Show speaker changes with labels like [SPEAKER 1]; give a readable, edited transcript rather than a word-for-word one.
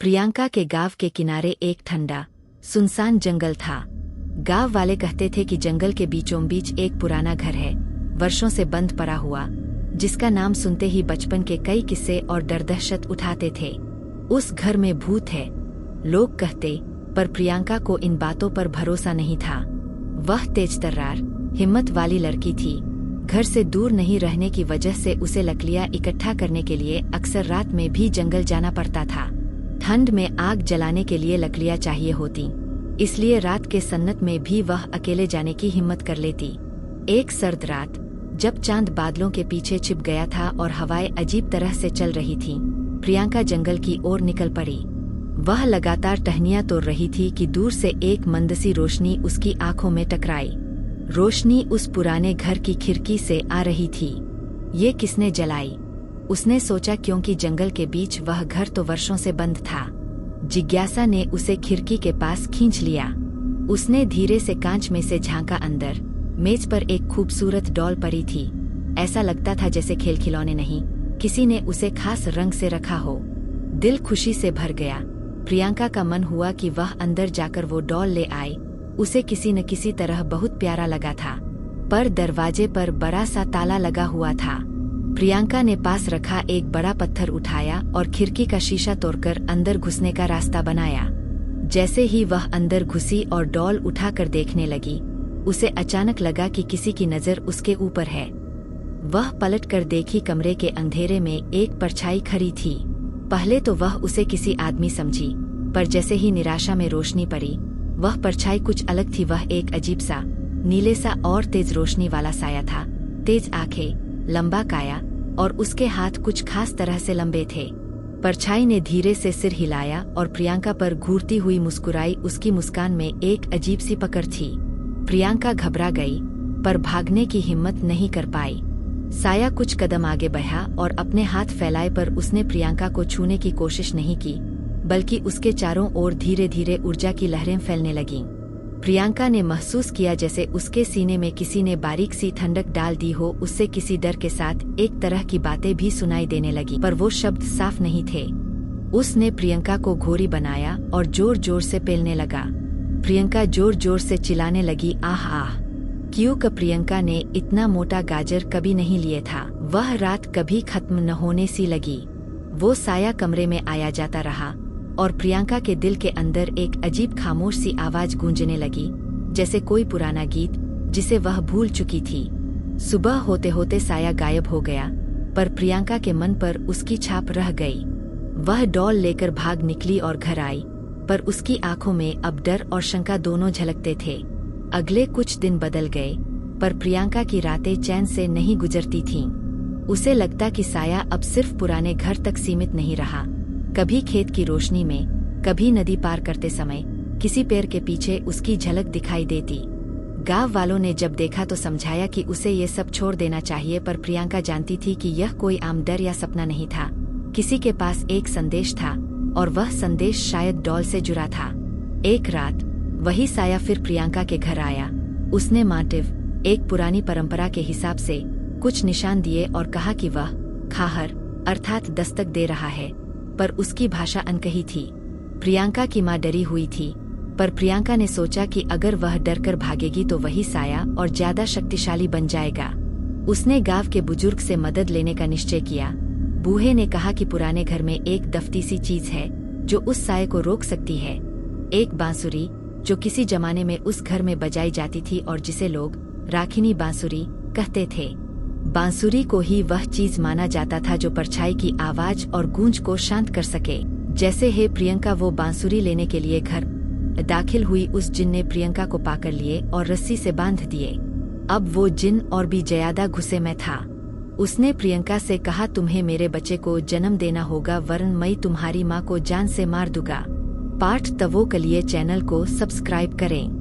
[SPEAKER 1] प्रियंका के गांव के किनारे एक ठंडा, सुनसान जंगल था। गांव वाले कहते थे कि जंगल के बीचों बीच एक पुराना घर है, वर्षों से बंद पड़ा हुआ, जिसका नाम सुनते ही बचपन के कई किस्से और डर दहशत उठाते थे। उस घर में भूत है, लोग कहते, पर प्रियंका को इन बातों पर भरोसा नहीं था। वह तेजतर्रार, हिम्मत वाली लड़की थी। घर से दूर नहीं रहने की वजह से उसे लकड़ियां इकट्ठा करने के लिए अक्सर रात में भी जंगल जाना पड़ता था। ठंड में आग जलाने के लिए लकड़ियां चाहिए होती, इसलिए रात के सन्नत में भी वह अकेले जाने की हिम्मत कर लेती। एक सर्द रात, जब चांद बादलों के पीछे छिप गया था और हवाएं अजीब तरह से चल रही थीं, प्रियंका जंगल की ओर निकल पड़ी। वह लगातार टहनियां तोड़ रही थी कि दूर से एक मंदसी रोशनी उसकी आंखों में टकराई। रोशनी उस पुराने घर की खिड़की से आ रही थी। ये किसने जलाई? उसने सोचा, क्योंकि जंगल के बीच वह घर तो वर्षों से बंद था। जिज्ञासा ने उसे खिड़की के पास खींच लिया। उसने धीरे से कांच में से झांका अंदर। मेज पर एक खूबसूरत डॉल पड़ी थी। ऐसा लगता था जैसे खेल खिलौने नहीं, किसी ने उसे खास रंग से रखा हो। दिल खुशी से भर गया। प्रियंका का मन हुआ कि वह अंदर जाकर वो डॉल ले आए। उसे किसी न किसी तरह बहुत प्यारा लगा था, पर दरवाजे पर बड़ा सा ताला लगा हुआ था। प्रियंका ने पास रखा एक बड़ा पत्थर उठाया और खिड़की का शीशा तोड़कर अंदर घुसने का रास्ता बनाया। जैसे ही वह अंदर घुसी और डॉल उठाकर देखने लगी, उसे अचानक लगा कि किसी की नजर उसके ऊपर है। वह पलटकर देखी, कमरे के अंधेरे में एक परछाई खड़ी थी। पहले तो वह उसे किसी आदमी समझी, पर जैसे ही निराशा में रोशनी पड़ी, वह परछाई कुछ अलग थी। वह एक अजीब सा, नीले सा और तेज रोशनी वाला साया था। तेज आंखें, लंबा काया, और उसके हाथ कुछ खास तरह से लंबे थे। परछाई ने धीरे से सिर हिलाया और प्रियंका पर घूरती हुई मुस्कुराई। उसकी मुस्कान में एक अजीब सी पकड़ थी। प्रियंका घबरा गई, पर भागने की हिम्मत नहीं कर पाई। साया कुछ कदम आगे बढ़ा और अपने हाथ फैलाए, पर उसने प्रियंका को छूने की कोशिश नहीं की, बल्कि उसके चारों ओर धीरे धीरे ऊर्जा की लहरें फैलने लगीं। प्रियंका ने महसूस किया जैसे उसके सीने में किसी ने बारीक सी ठंडक डाल दी हो। उससे किसी डर के साथ एक तरह की बातें भी सुनाई देने लगी, पर वो शब्द साफ नहीं थे। उसने प्रियंका को घोरी बनाया और जोर जोर से पेलने लगा। प्रियंका जोर जोर से चिल्लाने लगी, आह आह। क्योंकि प्रियंका ने इतना मोटा गाजर कभी नहीं लिए था। वह रात कभी खत्म न होने सी लगी। वो साया कमरे में आया जाता रहा और प्रियंका के दिल के अंदर एक अजीब खामोश सी आवाज गूंजने लगी, जैसे कोई पुराना गीत जिसे वह भूल चुकी थी। सुबह होते होते साया गायब हो गया, पर प्रियंका के मन पर उसकी छाप रह गई। वह डॉल लेकर भाग निकली और घर आई, पर उसकी आंखों में अब डर और शंका दोनों झलकते थे। अगले कुछ दिन बदल गए, पर प्रियंका की रातें चैन से नहीं गुजरती थीं। उसे लगता कि साया अब सिर्फ पुराने घर तक सीमित नहीं रहा। कभी खेत की रोशनी में, कभी नदी पार करते समय किसी पेड़ के पीछे उसकी झलक दिखाई देती। गांव वालों ने जब देखा तो समझाया कि उसे ये सब छोड़ देना चाहिए, पर प्रियंका जानती थी कि यह कोई आम डर या सपना नहीं था। किसी के पास एक संदेश था, और वह संदेश शायद डॉल से जुड़ा था। एक रात वही साया फिर प्रियंका के घर आया। उसने माटिव, एक पुरानी परंपरा के हिसाब से, कुछ निशान दिए और कहा कि वह खाहर अर्थात दस्तक दे रहा है, पर उसकी भाषा अनकही थी। प्रियंका की मां डरी हुई थी, पर प्रियंका ने सोचा कि अगर वह डरकर भागेगी तो वही साया और ज्यादा शक्तिशाली बन जाएगा। उसने गांव के बुजुर्ग से मदद लेने का निश्चय किया। बूढ़े ने कहा कि पुराने घर में एक दफ्ती सी चीज है जो उस साये को रोक सकती है। एक बांसुरी, जो किसी जमाने में उस घर में बजाई जाती थी और जिसे लोग राखिनी बांसुरी कहते थे। बांसुरी को ही वह चीज माना जाता था जो परछाई की आवाज और गूंज को शांत कर सके। जैसे ही प्रियंका वो बांसुरी लेने के लिए घर दाखिल हुई, उस जिन ने प्रियंका को पाकर लिए और रस्सी से बांध दिए। अब वो जिन और भी ज्यादा गुस्से में था। उसने प्रियंका से कहा, तुम्हें मेरे बच्चे को जन्म देना होगा, वरन मैं तुम्हारी माँ को जान से मार दूंगा। पार्ट तवो के लिए चैनल को सब्सक्राइब करें।